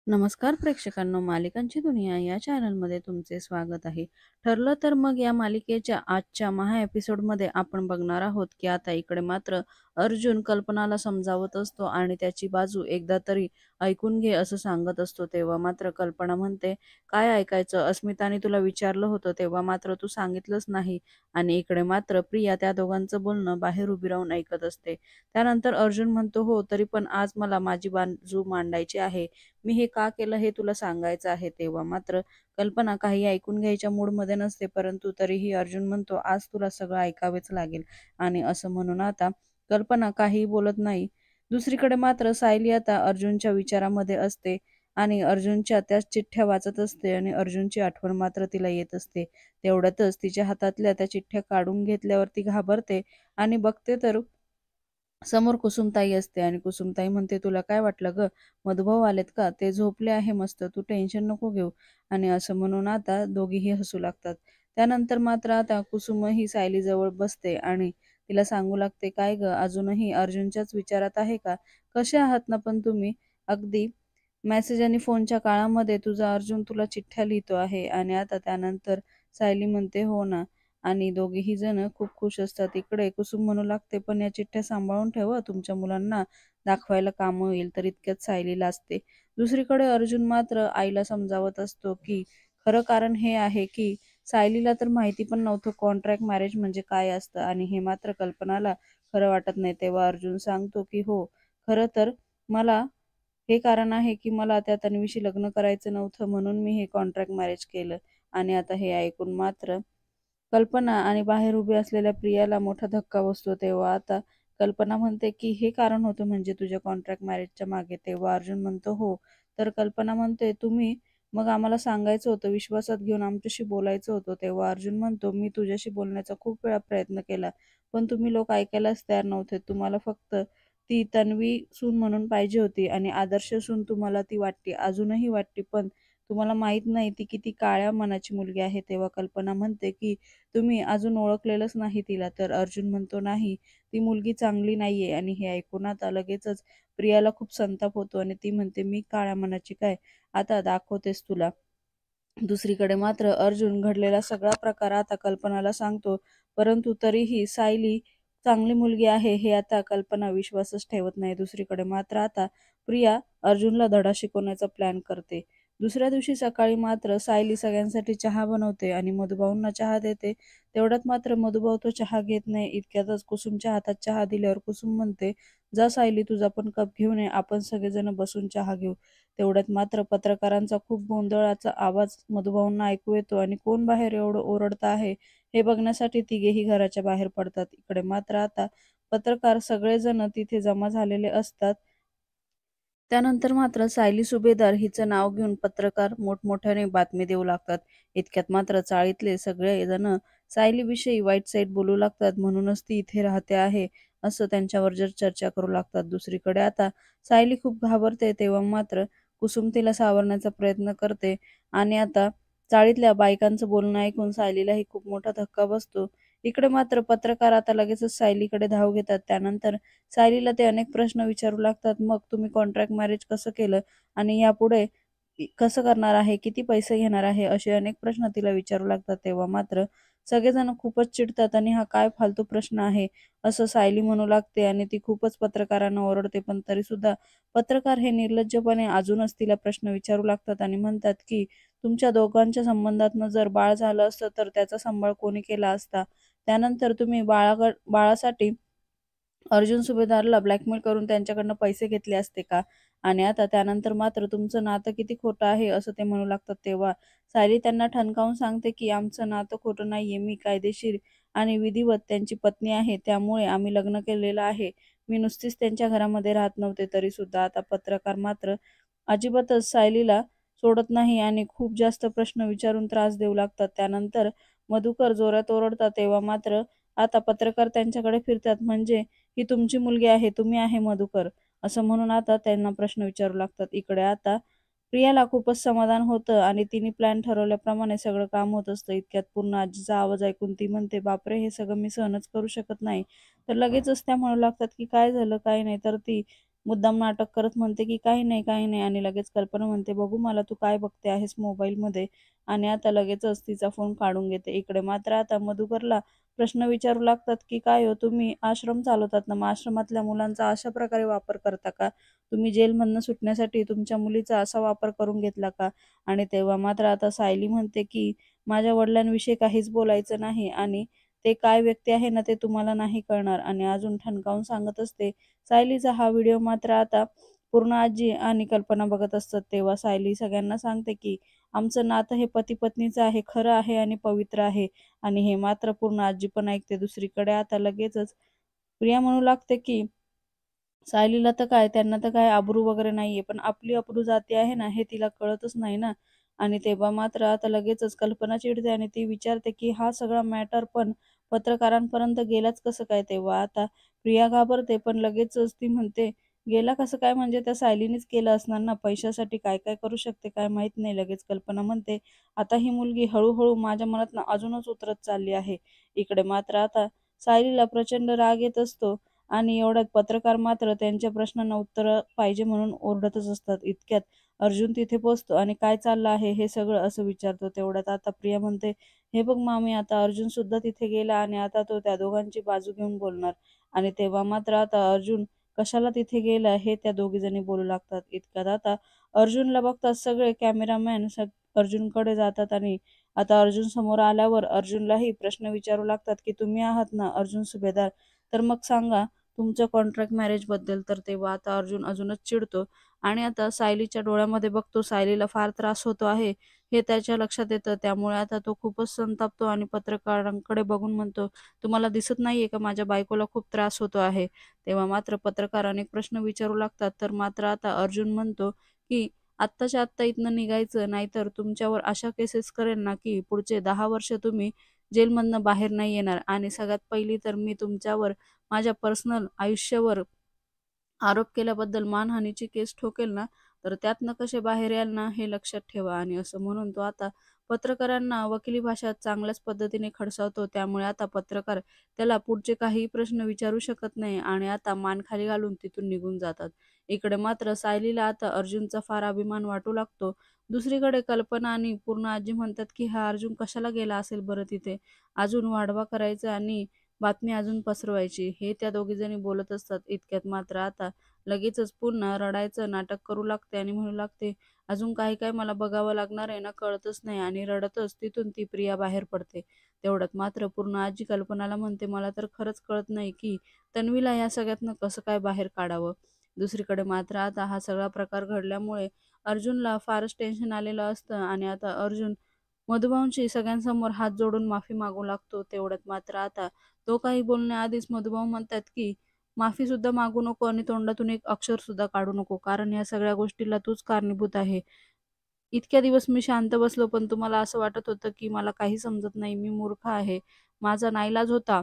नमस्कार प्रेक्षकांनो, मालिकांची दुनिया या चॅनलमध्ये तुमचे स्वागत आहे. ठरलं तर मग या मालिकेच्या आजच्या महा एपिसोडमध्ये आपण बघणार आहोत की आता इकडे मात्र अर्जुन कल्पनाला समजावत असतो आणि त्याची बाजू एकदा तरी ऐकून घे असं सांगत असतो. तेव्हा मात्र कल्पना म्हणते, काय ऐकायचं? अस्मिताने तुला विचारलं होतं तेव्हा मात्र तू सांगितलंच नाही. आणि इकडे मात्र प्रिया त्या दोघांचं बोलणं बाहेर उभी राहून ऐकत असते. त्यानंतर अर्जुन म्हणतो, हो तरी पण आज मला माझी बाजू मांडायची आहे. मी हे का केलं हे तुला सांगायचं आहे. तेव्हा मात्र कल्पना काही ऐकून घ्यायच्या मूडमध्ये नसते, परंतु तरीही अर्जुन म्हणतो, आज तुला सगळं ऐकावेच लागेल. आणि असं म्हणून आता कल्पना काहीही बोलत नाही. दुसरीकडे मात्र सायली आता अर्जुनच्या विचारामध्ये असते आणि अर्जुनच्या त्या चिठ्ठ्या वाचत असते आणि अर्जुनची आठवण मात्र तिला येत असते. तेवढ्यातच तिच्या हातातल्या त्या चिठ्ठ्या काढून घेतल्यावर ती घाबरते आणि बघते तर समोर कुसुमताई असते आणि कुसुमताई म्हणते, तुला काय वाटलं ग? मधुभाऊ आलेत का? ते झोपले आहे मस्त, तू टेन्शन नको घेऊ. आणि असं म्हणून आता दोघीही हसू लागतात. त्यानंतर मात्र आता कुसुम ही सायलीजवळ बसते आणि तिला सांगू लागते, काय ग अजूनही अर्जुनच्याच विचारात आहे का? कसे आहात ना पण तुम्ही? अगदी मेसेज आणि फोनच्या काळामध्ये तुझा अर्जुन तुला चिठ्ठ्या लिहितो आहे. आणि आता त्यानंतर सायली म्हणते, हो ना. आणि दोघेही जण खूप खुश असतात. इकडे कुसुम म्हणू लागते, पण या चिठ्ठ्या सांभाळून ठेवा, तुमच्या मुलांना दाखवायला काम येईल. तर इतक्यात सायली लाजते. दुसरीकडे अर्जुन मात्र आईला समजावत असतो की खरं कारण हे आहे की सायलीला तर माहिती पण नव्हतं कॉन्ट्रॅक्ट मॅरेज म्हणजे काय असतं आणि हे मात्र कल्पनाला खरं वाटत नाही. तेव्हा अर्जुन सांगतो की हो, खरं तर मला हे कारण आहे की मला त्या तन्वीशी लग्न करायचं नव्हतं, म्हणून मी हे कॉन्ट्रॅक्ट मॅरेज केलं. आणि आता हे ऐकून मात्र कल्पना आणि बाहेर उभी असलेल्या प्रियाला मोठा धक्का बसतो. तेव्हा आता कल्पना म्हणते की हे कारण होतं म्हणजे तुझ्या कॉन्ट्रॅक्ट मॅरेजच्या मागे. तेव्हा अर्जुन म्हणतो, हो. तर कल्पना म्हणते, तुम्ही मग आम्हाला सांगायचं होतं, विश्वासात घेऊन आमच्याशी बोलायचं होतं. तेव्हा अर्जुन म्हणतो, मी तुझ्याशी बोलण्याचा खूप वेळा प्रयत्न केला, पण तुम्ही लोक ऐकायलाच तयार नव्हते. तुम्हाला फक्त ती तन्वी सून म्हणून पाहिजे होती आणि आदर्श सून तुम्हाला ती वाटते, अजूनही वाटते, पण तुम्हाला माहित नाही ती किती काळ्या मनाची मुलगी आहे. तेव्हा कल्पना म्हणते की तुम्ही अजून ओळखलेलंच नाही तिला. तर अर्जुन म्हणतो, नाही, ती मुलगी चांगली नाहीये. आणि हे ऐकून आता लगेचच प्रियाला खूप संताप होतो आणि ती म्हणते, मी काळ्या मनाची काय? आता दाखवतेस तुला. दुसरीकडे मात्र अर्जुन घडलेला सगळा प्रकार आता कल्पनाला सांगतो, परंतु तरीही सायली चांगली मुलगी आहे हे आता कल्पना विश्वासच ठेवत नाही. दुसरीकडे मात्र आता प्रिया अर्जुनला धडा शिकवण्याचा प्लॅन करते. दुसऱ्या दिवशी सकाळी मात्र सायली सगळ्यांसाठी चहा बनवते आणि मधुभाऊंना चहा देते. तेवढ्यात मात्र मधुभाऊ तो चहा घेत नाही. इतक्यातच कुसुमच्या हातात चहा दिल्यावर कुसुम म्हणते, जा सायली, तुझा पण कप घेऊन ये, आपण सगळेजण बसून चहा घेऊ. तेवढ्यात मात्र पत्रकारांचा खूप गोंधळाचा आवाज मधुभाऊंना ऐकू येतो आणि कोण बाहेर एवढं ओरडत आहे हे बघण्यासाठी तिघेही घराच्या बाहेर पडतात. इकडे मात्र आता पत्रकार सगळेजण तिथे जमा झालेले असतात. त्यानंतर मात्र सायली सुभेदार हिचं नाव घेऊन पत्रकार मोठमोठ्याने बातमी देऊ लागतात. इतक्यात मात्र चाळीतले सगळे जण सायलीविषयी वाईट साईट बोलू लागतात, म्हणूनच ती इथे राहते आहे असं त्यांच्यावर चर्चा करू लागतात. दुसरीकडे आता सायली खूप घाबरते. तेव्हा मात्र कुसुम तिला सावरण्याचा प्रयत्न करते आणि आता चाळीतल्या बायकांचं बोलणं ऐकून सायलीलाही खूप मोठा धक्का बसतो. इकडे मात्र पत्रकार आता लगेचच सायलीकडे धाव घेतात. त्यानंतर सायलीला ते अनेक प्रश्न विचारू लागतात. मग तुम्ही कॉन्ट्रॅक्ट मॅरेज कसं केलं आणि यापुढे कसं करणार आहे? किती पैसे घेणार आहे? असे अनेक प्रश्न तिला विचारू लागतात. तेव्हा मात्र सगळेजण खूपच चिडतात आणि हा काय फालतू प्रश्न आहे असं सायली म्हणू लागते आणि ती खूपच पत्रकारांना ओरडते. पण तरी सुद्धा पत्रकार हे निर्लज्जपणे अजूनच तिला प्रश्न विचारू लागतात आणि म्हणतात की तुमच्या दोघांच्या संबंधातनं जर बाळ झालं असतं तर त्याचा सांभाळ कोणी केला असता? त्यानंतर तुम्ही बाळासाठी अर्जुन सुभेदारला ब्लॅकमेल करून त्यांच्याकडनं पैसे घेतले असते का? आणि आता त्यानंतर मात्र तुमचं नातं किती खोटं आहे असं ते म्हणू लागतात. तेव्हा सायली त्यांना ठणकावून सांगते की आमचं नातं खोटं नाहीये. मी कायदेशीर आणि विधिवत त्यांची पत्नी आहे. त्यामुळे आम्ही लग्न केलेलं आहे. मी नुसतीच त्यांच्या घरामध्ये राहत नव्हते. तरी सुद्धा आता पत्रकार मात्र अजिबातच सायलीला सोडत नाही आणि खूप जास्त प्रश्न विचारून त्रास देऊ लागतात. त्यानंतर मधुकर जोरात ओरडतात. तेव्हा मात्र आता पत्रकार त्यांच्याकडे फिरतात. म्हणजे ही तुमची मुलगी आहे, तुम्ही आहे मधुकर, असं म्हणून आता त्यांना प्रश्न विचारू लागतात. इकडे आता प्रियाला खूपच समाधान होतं आणि तिने प्लॅन ठरवल्याप्रमाणे सगळं काम होत असतं. इतक्यात पूर्ण आजीचा आवाज ऐकून ती म्हणते, बापरे, हे सगळं मी सहनच करू शकत नाही. तर लगेचच त्या म्हणू लागतात की काय झालं, काय नाही. तर ती मुद्दाम नाटक करत म्हणते की काही नाही काही नाही, आणि लगेच कल्पना म्हणते बघू मला तू काय बघते आहेस मोबाईलमध्ये, आणि आता लगेचच तिचा फोन काढून घेते. इकडे मात्र आता मधुकरला प्रश्न विचारू लागतात की काय हो तुम्ही आश्रम चालवतात ना, मग आश्रमातल्या मुलांचा अशा प्रकारे वापर करता का? तुम्ही जेलमधनं सुटण्यासाठी तुमच्या मुलीचा असा वापर करून घेतला का? आणि तेव्हा मात्र आता सायली म्हणते की माझ्या वडिलांविषयी काहीच बोलायचं नाही, आणि ते काय व्यक्ती आहे ना ते तुम्हाला नाही कळणार, आणि अजून ठणकावून सांगत असते. सायलीचा हा व्हिडिओ मात्र आता पूर्ण आजी आणि कल्पना बघत असतात. तेव्हा सायली सगळ्यांना सांगते की आमचं नातं हे पती-पत्नीचं आहे, खरं आहे आणि पवित्र आहे. आणि हे मात्र पूर्ण आजी पण ऐकते. दुसरीकडे आता लगेचच प्रिया म्हणू लागते की सायलीला तर काय, त्यांना तर काय अब्रू वगैरे नाहीये, पण आपली अब्रू जाते आहे ना, हे तिला कळतच नाही ना. आणि तेव्हा मात्र आता लगेचच कल्पना चिडते आणि ती विचारते, की हा सगळा मॅटर पण पत्रकारांपर्यंत गेलाच कसं काय? तेव्हा आता प्रिया घाबरते, पण लगेचच ती म्हणते, गेला कसं काय म्हणजे त्या सायलीनेच केलं असणार ना, पैशासाठी काय-काय करू शकते काय माहीत नाही. लगेच कल्पना म्हणते, आता ही मुलगी हळू माझ्या मनातनं अजूनच उतरत चालली आहे. इकडे मात्र आता सायलीला प्रचंड राग येत असतो. आणि एवढ्यात पत्रकार मात्र त्यांच्या प्रश्नांना उत्तरं पाहिजे म्हणून ओरडतच असतात. इतक्यात अर्जुन तिथे पोहोचतो आणि काय चाललं आहे हे सगळं असं विचारतो. तेवढ्यात आता प्रिया म्हणते, हे बघ मामी आता अर्जुन सुद्धा तिथे गेला आणि आता तो त्या दोघांची बाजू घेऊन बोलणार. आणि तेव्हा मात्र आता अर्जुन कशाला तिथे गेला हे त्या दोघीजणी बोलू लागतात. इतक्यात आता अर्जुनला बघतात सगळे कॅमेरामॅन अर्जुनकडे जातात, आणि आता अर्जुन समोर आल्यावर अर्जुनलाही प्रश्न विचारू लागतात, की तुम्ही आहात ना अर्जुन सुभेदार? तर मग सांगा तुमच्या कॉन्ट्रॅक्ट मॅरेजबद्दल. तर तेव्हा आता अर्जुन अजूनच चिडतो, आणि आता सायलीच्या डोळ्यामध्ये बघतो सायलीला फार त्रास होतो आहे हे त्याच्या लक्षात येतं. त्यामुळे आता तो खूपच संतापतो आणि पत्रकारांकडे बघून म्हणतो, तुम्हाला दिसत नाहीये का माझ्या बायकोला खूप त्रास होतो आहे? तेव्हा मात्र पत्रकार अनेक प्रश्न विचारू लागतात. तर मात्र आता अर्जुन म्हणतो की आत्ताच्या आत्ता इथनं निघायचं, नाहीतर तुमच्यावर अशा केसेस करेन ना की पुढचे 10 वर्ष तुम्ही जेलमधनं बाहेर नाही येणार. आणि सगळ्यात पहिली तर मी तुमच्यावर माझ्या पर्सनल आयुष्यावर आरोप केल्याबद्दल मानहानीची केस ठोकेल ना, तर त्यातनं कसे बाहेर याल ना, हे लक्षात ठेवा. आणि असं म्हणून तो आता पत्रकारांना वकिली भाषेत चांगल्याच पद्धतीने खडसावतो. त्यामुळे आता पत्रकार त्याला पुढचे काहीही प्रश्न विचारू शकत नाही, आणि आता मान खाली घालून तिथून निघून जातात. इकडे मात्र सायलीला आता अर्जुनचा फार अभिमान वाटू लागतो. दुसरीकडे कल्पना आणि पूर्ण आजी म्हणतात, की हा अर्जुन कशाला गेला असेल बरं तिथे? अजून वाढवा करायचा आणि बातमी अजून पसरवायची, हे त्या दोघीजणी बोलत असतात. इतक्यात मात्र आता लगेचच पुन्हा रडायचं नाटक करू लागते आणि म्हणू लागते, अजून काय काय मला बघावं लागणार आहे ना कळतच नाही, आणि रडतच तिथून ती प्रिया बाहेर पडते. तेवढ्यात मात्र पूर्ण आजी कल्पनाला म्हणते, मला तर खरंच कळत नाही की तन्वीला या सगळ्यातनं कसं काय बाहेर काढावं. दुसरीकडे मात्र आता हा सगळा प्रकार घडल्यामुळे अर्जुनला फारच टेन्शन आलेलं असतं, आणि आता अर्जुन मधुभाऊंशी सगळ्यांसमोर हात जोडून माफी मागू लागतो. तेवढ्यात मात्र आता तो काही बोलण्याआधीच मधुभाऊ म्हणतात, की माफी सुद्धा मागू नको आणि तोंडातून एक अक्षर सुद्धा काढू नको, कारण या सगळ्या गोष्टीला तूच कारणीभूत आहे. इतक्या दिवस मी शांत बसलो, पण तुम्हाला असं वाटत होतं, की मला काही समजत नाही, मी मूर्ख आहे. माझा नाईलाज होता.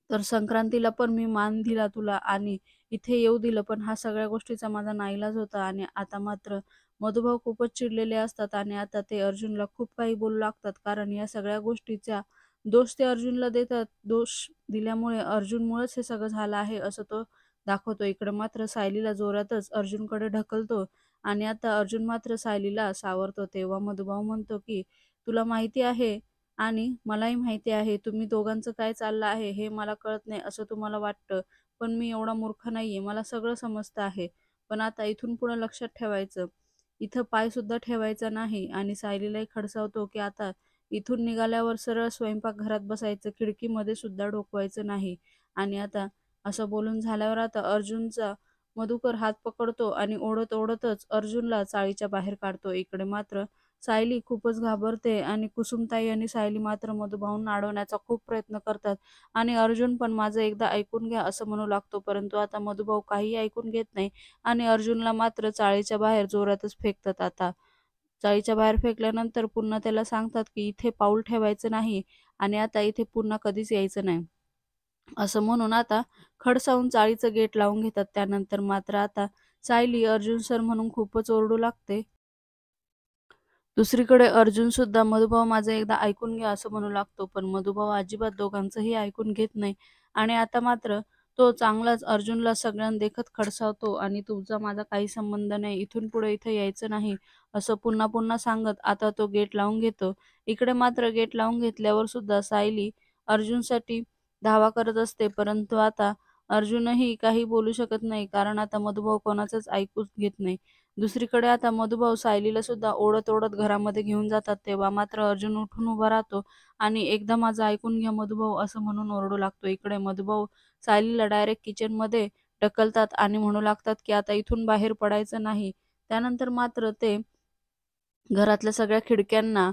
तर संक्रांतीला पण मी मान दिला तुला आणि इथे येऊ दिलं, पण हा सगळ्या गोष्टीचा माझा नाईलाज होता. आणि आता मात्र मधुभाऊ खूपच चिडलेले असतात, आणि आता ते अर्जुनला खूप काही बोलू लागतात, कारण या सगळ्या गोष्टीचा दोष ते अर्जुनला देतात. दोष दिल्यामुळे अर्जुनमुळेच हे सगळं झालं आहे असं तो दाखवतो. इकडे मात्र सायलीला जोरातच अर्जुनकडे ढकलतो, आणि आता अर्जुन मात्र सायलीला सावरतो. तेव्हा मधुभाऊ म्हणतो की तुला माहिती आहे आणि मलाही माहिती आहे तुम्ही दोघांचं काय चाललं आहे हे मला कळत नाही असं तुम्हाला वाटतं, पण मी एवढा मूर्ख नाहीये, मला सगळं समजतं आहे. पण आता इथून पुढे लक्षात ठेवायचं, इथं पाय सुद्धा ठेवायचा नाही. आणि सायलीलाही खडसावतो की आता इथून निघाल्यावर सरळ स्वयंपाकघरात बसायचं, खिडकीमध्ये सुद्धा डोकवायचं नाही. आणि आता असं बोलून झाल्यावर आता अर्जुनचा मधुकर हात पकडतो आणि ओढत ओढतच अर्जुनला चाळीच्या बाहेर काढतो. इकडे मात्र सायली खूपच घाबरते, आणि कुसुमताई आणि सायली मात्र मधुभाऊंना अडवण्याचा खूप प्रयत्न करतात, आणि अर्जुन पण माझं एकदा ऐकून घ्या असं म्हणू लागतो. परंतु आता मधुभाऊ काही ऐकून घेत नाही, आणि अर्जुनला मात्र चाळीच्या बाहेर जोरातच फेकतात. आता चाळीच्या बाहेर फेकल्यानंतर पुन्हा त्याला सांगतात की इथे पाऊल ठेवायचं नाही, आणि आता इथे पुन्हा कधीच यायचं नाही असं म्हणून आता खडसावून चाळीचं गेट लावून घेतात. त्यानंतर मात्र आता सायली अर्जुन सर म्हणून खूपच ओरडू लागते. दुसरीकडे अर्जुन सुद्धा मधुभाऊ माझं एकदा ऐकून घ्या असं म्हणू लागतो, पण मधुभाऊ अजिबात दोघांचंही ऐकून घेत नाही. आणि आता मात्र तो चांगलाच अर्जुनला सगळ्यांदेखत खडसावतो आणि तुझा माझा काही संबंध नाही, इथून पुढे इथे यायचं नाही, असं पुन्हा पुन्हा सांगत आता तो गेट लावून घेतो. इकडे मात्र गेट लावून घेतल्यावर सुद्धा सायली अर्जुनसाठी धावा करत असते, परंतु आता अर्जुनही काही बोलू शकत नाही, कारण आता मधुभाऊ कोणाचंच ऐकूच घेत नाही. दुसरीकडे आता मधुभाऊ सायलीला सुद्धा ओढत ओढत घरामध्ये घेऊन जातात, तेव्हा मात्र अर्जुन उठून उभा राहतो आणि एकदा माझं ऐकून घ्या मधुभाऊ असं म्हणून ओरडू लागतो. इकडे मधुभाऊ सायलीला डायरेक्ट किचनमध्ये ढकलतात आणि म्हणू लागतात की आता इथून बाहेर पडायचं नाही. त्यानंतर मात्र ते घरातल्या सगळ्या खिडक्यांना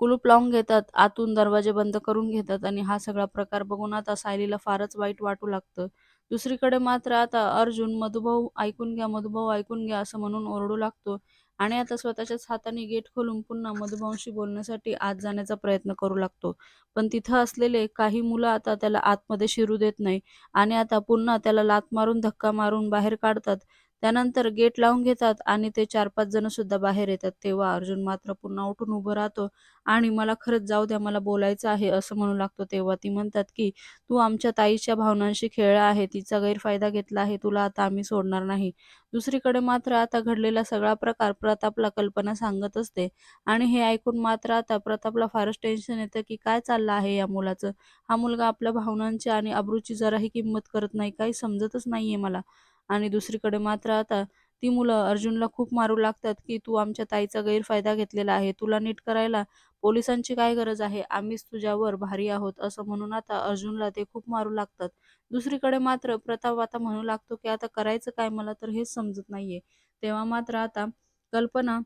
कुलूप लावून घेतात, आतून दरवाजे बंद करून घेतात आणि हा सगळा प्रकार बघून आता सायलीला फारच वाईट वाटू लागतं. दुसरीकडे मात्र आता अर्जुन मधुभाऊ ऐकून घ्या, मधुभाऊ ऐकून घ्या असं म्हणून ओरडू लागतो आणि आता स्वतःच्याच हाताने गेट खोलून पुन्हा मधुभाऊंशी बोलण्यासाठी आत जाण्याचा प्रयत्न करू लागतो. पण तिथं असलेले काही मुलं आता त्याला आतमध्ये शिरू देत नाही आणि आता पुन्हा त्याला लाथ मारून धक्का मारून बाहेर काढतात. त्यानंतर गेट लावून घेतात आणि ते 4-5 जण सुद्धा बाहेर येतात. तेव्हा अर्जुन मात्र पुन्हा उठून उभं राहतो आणि मला खरंच जाऊ द्या, मला बोलायचं आहे असं म्हणू लागतो. तेव्हा ती म्हणतात की तू आमच्या ताईच्या भावनांशी खेळला आहे, तिचा गैरफायदा घेतला आहे, तुला आता आम्ही सोडणार नाही. दुसरीकडे मात्र आता घडलेला सगळा प्रकार प्रतापला कल्पना सांगत असते आणि हे ऐकून मात्र आता प्रतापला फारच टेन्शन येतं की काय चाललं आहे या मुलाचं. हा मुलगा आपल्या भावनांची आणि अब्रूची जराही किंमत करत नाही, काही समजतच नाहीये मला. आणि दुसरीकडे मात्र आता ती मुलं अर्जुनला खूप मारू लागतात की तू आमच्या ताईचा गैरफायदा घेतलेला आहे, तुला नीट करायला पोलिसांची काय गरज आहे, आम्हीच तुझ्यावर भारी आहोत असं म्हणून आता अर्जुनला ते खूप मारू लागतात. दुसरीकडे मात्र प्रताप आता म्हणू लागतो की आता करायचं काय, मला तर हेच समजत नाहीये. तेव्हा मात्र आता कल्पना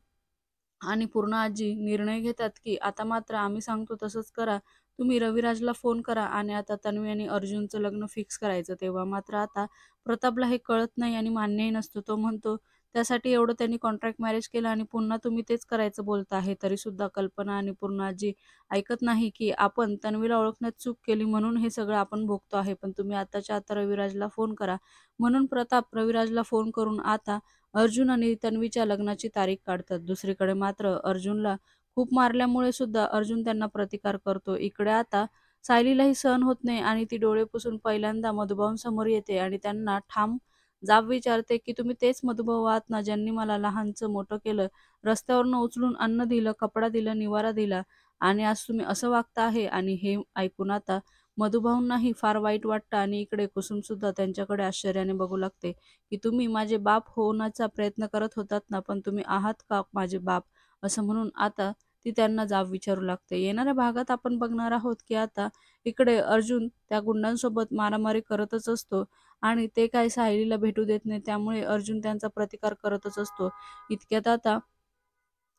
आणि पूर्ण आजी निर्णय घेतात की आता मात्र आम्ही सांगतो तसंच करा. तुम्ही रविराजला फोन करा आणि आता तन्वी आणि अर्जुनचं लग्न फिक्स करायचं. तेव्हा मात्र आता प्रतापला हे कळत नाही आणि मान्यही नसतं. तो म्हणतो त्यासाठी एवढं त्यांनी कॉन्ट्रॅक्ट मॅरेज केलं आणि पुन्हा तुम्ही तेच करायचं बोलता आहे. तरीसुद्धा कल्पना आणि पूर्ण आजी ऐकत नाही की आपण तन्वीला ओळखण्यात चूक केली म्हणून हे सगळं आपण भोगतो आहे. पण तुम्ही आताच्या आता रविराजला फोन करा. म्हणून प्रताप रविराजला फोन करून आता अर्जुन आणि तन्वीच्या लग्नाची तारीख काढतात. दुसरीकडे मात्र अर्जुनला खूप मारल्यामुळे सुद्धा अर्जुन त्यांना प्रतिकार करतो. इकडे आता सायलीलाही सहन होत नाही आणि ती डोळे पुसून पहिल्यांदा मधुभाऊंसमोर येते आणि त्यांना ठाम जाब विचारते की तुम्ही तेच मधुभाऊ आहात ना ज्यांनी मला लहानचं मोठं केलं, रस्त्यावरनं उचलून अन्न दिलं, कपडा दिला, निवारा दिला आणि आज तुम्ही असं वागता आहे. आणि हे ऐकून आता मधुभाऊंनाही फार वाईट वाटतं आणि इकडे कुसुम सुद्धा त्यांच्याकडे आश्चर्याने बघू लागते की तुम्ही माझे बाप होण्याचा प्रयत्न करत होतात ना, पण तुम्ही आहात का माझे बाप? असं म्हणून आता ती त्यांना जाब विचारू लागते. येणाऱ्या भागात आपण बघणार आहोत की आता इकडे अर्जुन त्या गुंडांसोबत मारामारी करतच असतो आणि ते काय सायलीला भेटू देत नाही, त्यामुळे अर्जुन त्यांचा प्रतिकार करतच असतो. इतक्यात आता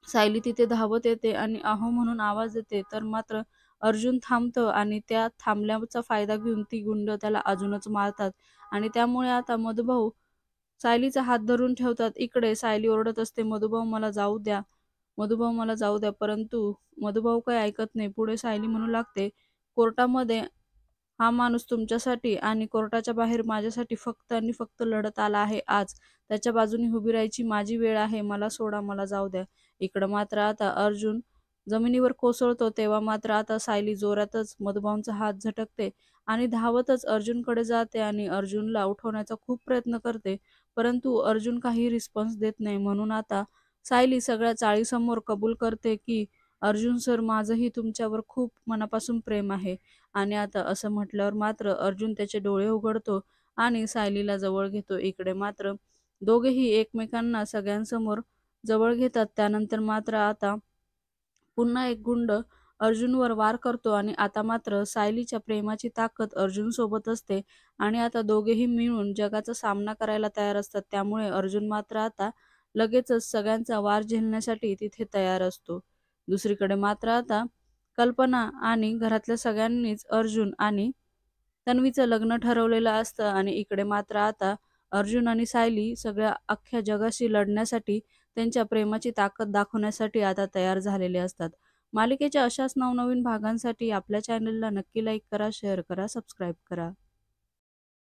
सायली तिथे धावत येते आणि अहो म्हणून आवाज देते, तर मात्र अर्जुन थांबतं आणि त्या थांबल्याचा फायदा घेऊन ती गुंड त्याला अजूनच मारतात आणि त्यामुळे आता मधुभाऊ सायलीचा हात धरून ठेवतात. इकडे सायली ओरडत असते, मधुभाऊ मला जाऊ द्या, मधुभाऊ मला जाऊ द्या, परंतु मधुभाऊ काही ऐकत नाही. पुढे सायली म्हणू लागते, कोर्टामध्ये हा माणूस तुमच्यासाठी आणि कोर्टाच्या बाहेर माझ्यासाठी फक्त आणि फक्त लढत आला आहे आज. त्याच्या बाजूने उभी राहायची माझी वेळ आहे. मला सोडा, मला जाऊ द्या. इकडं मात्र आता अर्जुन जमिनीवर कोसळतो. तेव्हा मात्र आता सायली जोरातच मधुभाऊंचा हात झटकते आणि धावतच अर्जुनकडे जाते आणि अर्जुनला उठवण्याचा खूप प्रयत्न करते. परंतु अर्जुन काही रिस्पॉन्स देत नाही. म्हणून आता सायली सगळ्या चाळीसमोर कबूल करते की अर्जुन सर, माझंही तुमच्यावर खूप मनापासून प्रेम आहे. आणि आता असं म्हटल्यावर मात्र अर्जुन त्याचे डोळे उघडतो आणि सायलीला जवळ घेतो. इकडे मात्र दोघेही एकमेकांना सगळ्यांसमोर जवळ घेतात. त्यानंतर मात्र आता पुन्हा एक गुंड अर्जुनवर वार करतो आणि आता मात्र सायलीच्या प्रेमाची ताकद अर्जुन सोबत असते आणि आता दोघेही मिळून जगाचा सामना करायला तयार असतात. त्यामुळे अर्जुन मात्र आता लगेचच सगळ्यांचा वार झेलण्यासाठी तिथे तयार असतो. दुसरीकडे मात्र आता कल्पना आणि घरातल्या सगळ्यांनीच अर्जुन आणि तन्वीचं लग्न ठरवलेलं असतं आणि इकडे मात्र आता अर्जुन आणि सायली सगळ्या अख्ख्या जगाशी लढण्यासाठी त्यांच्या प्रेमाची ताकद दाखवण्यासाठी आता तयार झालेले असतात. मालिकेच्या अशाच नवनवीन भागांसाठी आपल्या चॅनलला नक्की लाईक करा, शेअर करा, सबस्क्राईब करा.